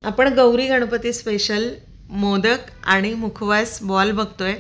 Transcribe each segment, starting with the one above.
आपण गौरी गणपती स्पेशल मोदक आणि मुखवास बॉल बघतोय।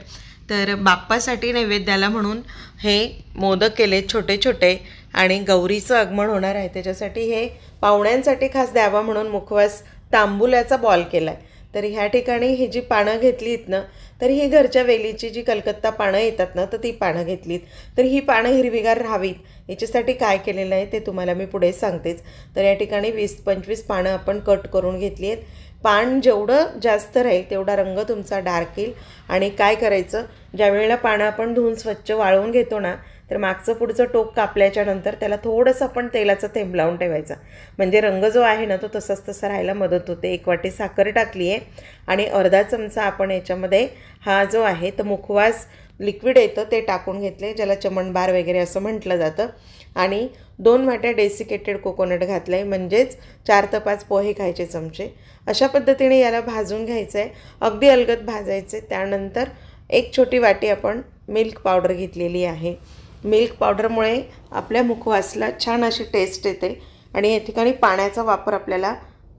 तर बाप्पासाठी नैवेद्याला म्हणून हे मोदक केले छोटे छोटे आणि गौरीचं आगमन होणार आहे त्याच्यासाठी हे पाहुण्यांसाठी खास द्यावा म्हणून मुखवास तांबुल्याचा बॉल केलाय। तर ह्या ठिकाणी ही जी पानं घेतलीत ना, तर ही घरच्या वेलीची जी कलकत्ता पानं येतात ना, तर ती पानं घेतलीत। तर ही पानं हिरवीगार राहावीत याच्यासाठी काय केलेलं आहे ते तुम्हाला मी पुढे सांगतेच। तर या ठिकाणी 20-25 पानं आपण कट करून घेतली आहेत। पान जेवढं जास्त राहील तेवढा रंग तुमचा डार्क येईल। आणि काय करायचं, ज्या वेळेला पानं आपण धुवून स्वच्छ वाळवून घेतो ना, तर मागचं पुढचं टोक कापल्याच्या नंतर त्याला थोडंसं आपण तेलाचं थेंब लावून ठेवायचा, म्हणजे रंग जो आहे ना तो तसाच तसा राहायला मदत होते। 1 वाटी साखर टाकली आहे आणि अर्धा चमचा आपण याच्यामध्ये हा जो आहे तो मुखवास लिक्विड येतं ते टाकून घेतले, ज्याला चमनबार वगैरे असं म्हटलं जातं। आणि 2 वाट्या डेसिकेटेड कोकोनट घातलं आहे, म्हणजेच 4 ते 5 पोहे खायचे चमचे। अशा पद्धतीने याला भाजून घ्यायचं आहे, अगदी अलगद भाजायचे। त्यानंतर 1 छोटी वाटी आपण मिल्क पावडर घेतलेली आहे। मिल्क पावडरमुळे आपल्या मुखवासला छान अशी टेस्ट येते आणि या ठिकाणी पाण्याचा वापर आपल्याला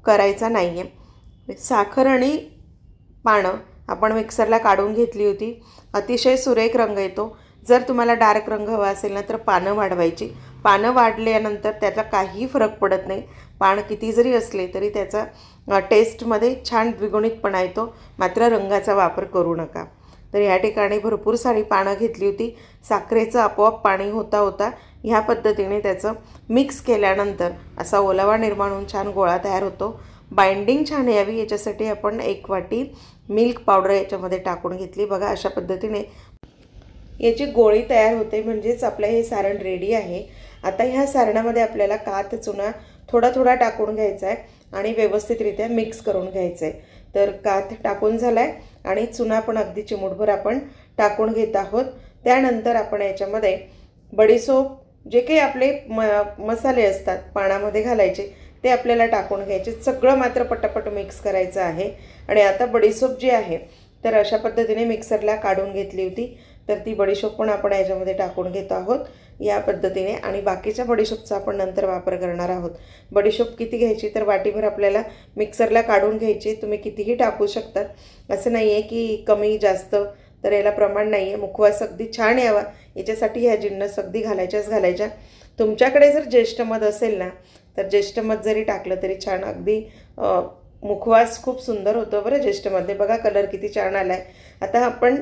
करायचा नाही आहे। साखर आणि पानं आपण मिक्सरला काढून घेतली होती, अतिशय सुरेख रंग येतो। जर तुम्हाला डार्क रंग हवा असेल ना तर पानं वाढवायची, पानं वाढल्यानंतर त्याचा काही फरक पडत नाही। पान किती जरी असले तरी त्याचा टेस्टमध्ये छान द्विगुणितपणा येतो, मात्र रंगाचा वापर करू नका। तर या ठिकाणी भरपूर सारी पानं घेतली होती, साखरेचं आपोआप पाणी होता होता ह्या पद्धतीने त्याचं मिक्स केल्यानंतर असा ओलावा निर्माण होऊन छान गोळा तयार होतो। बाइंडिंग छान यावी याच्यासाठी आपण 1 वाटी मिल्क पावडर याच्यामध्ये टाकून घेतली। बघा अशा पद्धतीने याची गोळी तयार होते, म्हणजेच आपलं हे सारण रेडी आहे। आता ह्या सारणामध्ये आपल्याला काथ चुना थोडा थोडा टाकून घ्यायचा आहे आणि व्यवस्थितरित्या मिक्स करून घ्यायचं आहे। तर काथ टाकून झाला आहे आणि चुना पण अगदी चिमूटभर आपण टाकून घेत आहोत। त्यानंतर आपण याच्यामध्ये बडीशोप, जे काही आपले मसाले असतात पानामध्ये घालायचे ते आपल्याला टाकून घ्यायचे। सगळं मात्र पटापट मिक्स करायचं आहे। आणि आता बडीशोप जी आहे तर अशा पद्धतीने मिक्सरला काढून घेतली होती, तर ती बडीशोप पण आपण याच्यामध्ये टाकून घेत आहोत या पद्धतीने। आणि बाकीच्या बडीशोपचा आपण नंतर वापर करणार आहोत। बडीशोप किती घ्यायची, तर वाटीभर आपल्याला मिक्सरला काढून घ्यायची। तुम्ही कितीही टाकू शकतात, असं नाही आहे की कमी जास्त, तर याला प्रमाण नाही आहे। मुखवास अगदी छान यावा याच्यासाठी ह्या जिन्नस अगदी घालायच्या। तुमच्याकडे जर ज्येष्ठ मध असेल ना तर ज्येष्ठ मध जरी टाकलं तरी छान, अगदी मुखवास खूप सुंदर होतो बरं ज्येष्ठमध्ये। बघा कलर किती छान आला आहे। आता आपण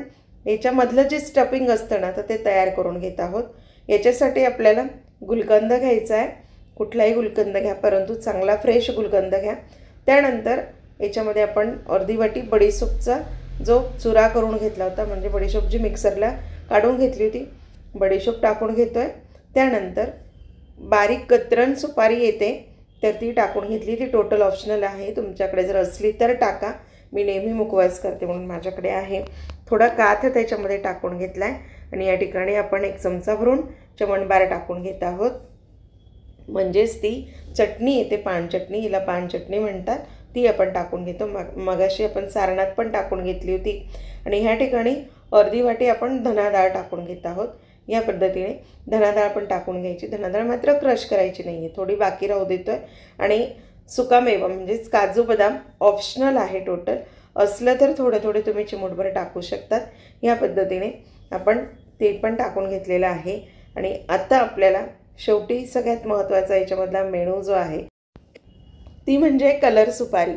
याच्यामधलं जे स्टफिंग असतं ना तर ते तयार करून घेत आहोत। याच्यासाठी आपल्याला गुलकंद घ्यायचा आहे, कुठलाही गुलकंद घ्या परंतु चांगला फ्रेश गुलकंद घ्या। त्यानंतर याच्यामध्ये आपण अर्धी वाटी बडीशोपचा जो चुरा करून घेतला होता, म्हणजे बडीशोप जी मिक्सरला काढून घेतली होती, बडीशोप टाकून घेतो आहे। त्यानंतर बारीक कतरन सुपारी येते तर ती टाकून घेतली, ती टोटल ऑप्शनल आहे, तुमच्याकडे जर असली तर टाका। मी नेहमी मुखवास करते म्हणून माझ्याकडे आहे। थोडा काथ त्याच्यामध्ये टाकून घेतला आहे आणि या ठिकाणी आपण 1 चमचा भरून चमनबार टाकून घेत आहोत, म्हणजेच ती चटणी येते पान चटणी, हिला पान चटणी म्हणतात, ती आपण टाकून घेतो। मगाशी आपण सारणात पण टाकून घेतली होती। आणि ह्या ठिकाणी अर्धी वाटी आपण धना डाळ टाकून घेत आहोत। या पद्धतीने धना डाळ पण टाकून घ्यायची। धना डाळ मात्र क्रश करायची नाही आहे, थोडी बाकी राहू देतो आहे। आणि सुकामेवा म्हणजेच काजू बदाम ऑप्शनल आहे, टोटल असलं तर थोडे थोडे तुम्ही चिमूटभर टाकू शकतात। या पद्धतीने आपण ते पण टाकून घेतलेलं आहे। आणि आता आपल्याला शेवटी सगळ्यात महत्त्वाचा याच्यामधला मेनू जो आहे ती म्हणजे कलर सुपारी,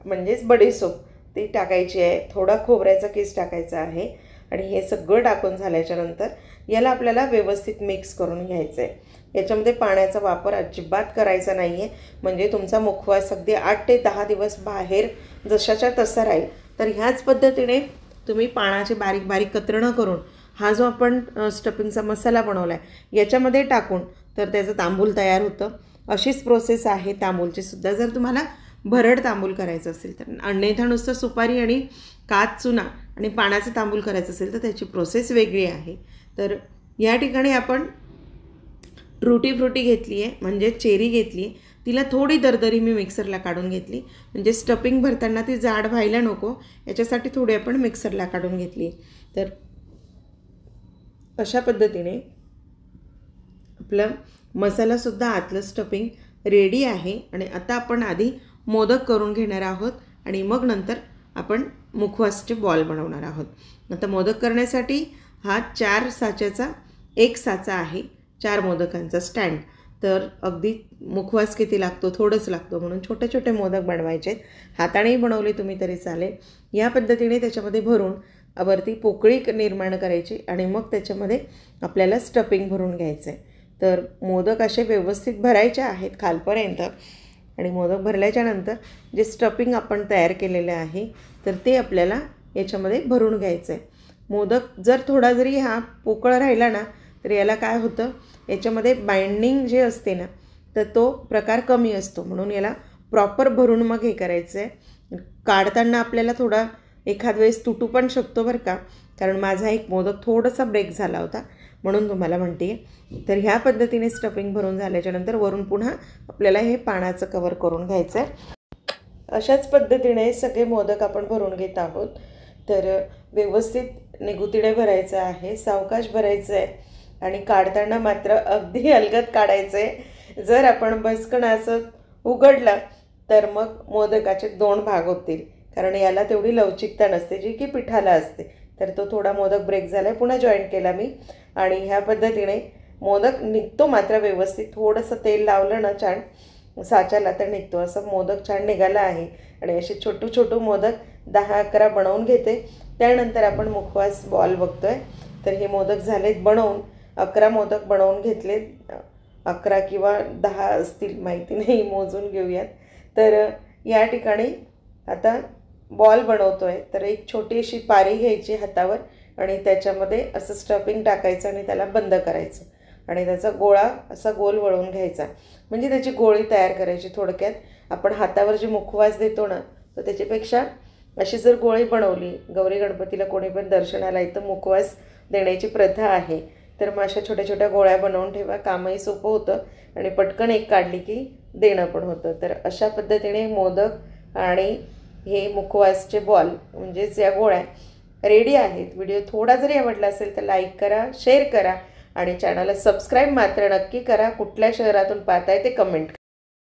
म्हणजेच बडीशोप, ती टाकायची आहे। थोडा खोबऱ्याचा किस टाकायचा आहे आणि हे सगळं टाकून झाल्याच्या नंतर याला आपल्याला व्यवस्थित मिक्स करून घ्यायचं आहे। याच्यामध्ये पाण्याचा वापर अजिबात करायचा नाही आहे, म्हणजे तुमचा मुखवास अगदी 8 ते 10 दिवस बाहेर जशाच्या तसा राहील। तर ह्याच पद्धतीने तुम्ही पानाची बारीक बारीक कतरणं करून हा जो आपण स्टफिंगचा मसाला बनवला आहे याच्यामध्ये टाकून तर त्याचं तांबूल तयार होतं। अशीच प्रोसेस आहे तांबूलची सुद्धा। जर तुम्हाला भरड तांबूल करायचं असेल तर, अन्यथा नुसतं सुपारी आणि काथ चुना आणि पानाचं तांबूल करायचं असेल तर त्याची प्रोसेस वेगळी आहे। तर या ठिकाणी आपण टूटी फ्रुटी घेतली आहे, म्हणजे चेरी घेतली आहे, तिला थोडी दरदरी मी मिक्सरला काढून घेतली, म्हणजे स्टफिंग भरताना ती जाड व्हायला नको याच्यासाठी थोडी आपण मिक्सरला काढून घेतली। तर अशा पद्धतीने आपलं मसालासुद्धा आतलं स्टफिंग रेडी आहे। आणि आता आपण आधी मोदक करून घेणार आहोत आणि मग नंतर आपण मुखवासचे बॉल बनवणार आहोत। आता मोदक करण्यासाठी हा 4 साच्याचा एक साचा आहे, 4 मोदकांचा स्टँड। तर अगदी मुखवास किती लागतो, थोडंच लागतो, म्हणून छोटे छोटे मोदक बनवायचे। हातानेही बनवले तुम्ही तरी चालेल। या पद्धतीने त्याच्यामध्ये भरून वरती पोकळी निर्माण करायची आणि मग त्याच्यामध्ये आपल्याला स्टफिंग भरून घ्यायचं आहे। तर मोदक असे व्यवस्थित भरायचे आहेत खालपर्यंत आणि मोदक भरल्याच्या नंतर जे स्टफिंग आपण तयार केलेले आहे तर ते आपल्याला याच्यामध्ये भरून घ्यायचं आहे। मोदक जर थोडा जरी हा पोकळ राहिला ना तर याला काय होतं, याच्यामध्ये बाइंडिंग जे असते ना तर तो प्रकार कमी असतो, म्हणून याला प्रॉपर भरून मग हे करायचं आहे। काढताना आपल्याला थोडा एखाद वेळेस तुटू पण शकतो बरं का, कारण माझा एक मोदक थोडासा ब्रेक झाला होता म्हणून तुम्हाला म्हणते। तर ह्या पद्धतीने स्टफिंग भरून झाल्याच्यानंतर वरून पुन्हा आपल्याला हे पानाचं कवर करून घ्यायचं आहे। अशाच पद्धतीने सगळे मोदक आपण भरून घेत आहोत। तर व्यवस्थित निगुतीने भरायचं आहे, सावकाश भरायचं आहे आणि काढताना मात्र अगदी अलगद काढायचं आहे। जर आपण बसकन असं उघडलं तर मग मोदकाचे 2 भाग होतील, कारण याला तेवढी लवचिकता नसते जी की पिठाला असते। तर तो थोडा मोदक ब्रेक झाला आहे, पुन्हा जॉईंट केला मी आणि ह्या पद्धतीने मोदक निघतो मात्र व्यवस्थित। थोडंसं तेल लावलं ना छान साच्याला तर निघतो, असं मोदक छान निघाला आहे। आणि असे छोटू छोटू मोदक 10-11 बनवून घेते, त्यानंतर आपण मुखवास बॉल बघतोय। तर हे मोदक झालेत बनवून, 11 मोदक बनवून घेतले, 11 किंवा 10 असतील माहिती नाही, मोजून घेऊयात। तर या ठिकाणी आता बॉल बनवतोय। तर एक छोटी अशी पारी घ्यायची हातावर आणि त्याच्यामध्ये असं स्टफिंग टाकायचं आणि त्याला बंद करायचं आणि त्याचा गोळा असा गोल वळवून घ्यायचा, म्हणजे त्याची गोळी तयार करायची। थोडक्यात आपण हातावर जे मुखवास देतो ना तर त्याच्यापेक्षा अशी जर गोळी बनवली, गौरी गणपतीला कोणी पण दर्शनाला इथं मुखवास देण्याची प्रथा आहे, तर मग अशा छोट्या छोट्या गोळ्या बनवून ठेवा, कामही सोपं होतं आणि पटकन एक काढली की देणं पण होतं। तर अशा पद्धतीने मोदक आणि हे मुखवासचे बॉल म्हणजेच या गोळ्या रेडी आहेत। व्हिडिओ थोडा जरी आवडला असेल तर लाईक करा, शेअर करा आणि चॅनलला सबस्क्राईब मात्र नक्की करा। कुठल्या शहरातून पाहताय ते कमेंट करा।